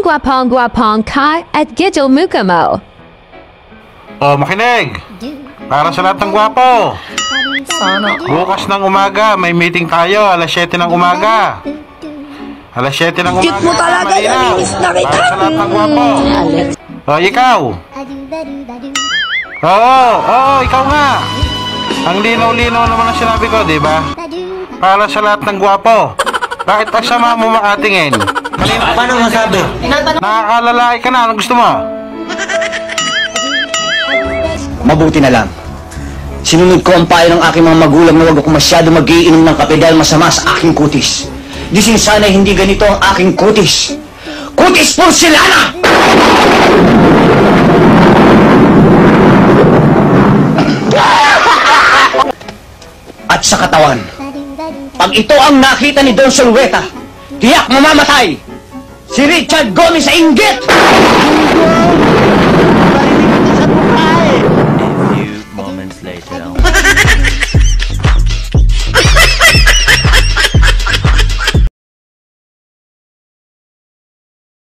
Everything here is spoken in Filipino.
gwapong ka at gidyo muka mo. Oh, makinig! Para sa lahat ng gwapo! Sana. Bukas ng umaga, may meeting tayo, alas 7 ng umaga. Alas 7 ng umaga. Cute mo talaga, malinaw. naminis na kita. Para sa lahat ng gwapo. Oh, ikaw! Oo, ikaw nga! Ang linaw-linaw naman ang sinabi ko, di ba? Para sa lahat ng gwapo. Bakit asama mo makatingin? Paano masabi? Nakakalalahi ka na, anong gusto mo? Mabuti na lang. Sinunod ko ang payo ng aking mga magulang na huwag ako masyado mag-iinom ng kape dahil masama sa aking kutis. Disin sana hindi ganito ang aking kutis. Kutis porcelana! At sa katawan, pag ito ang nakita ni Don Solueta, tiyak mamamatay! Si Richard Gomez sa inggit!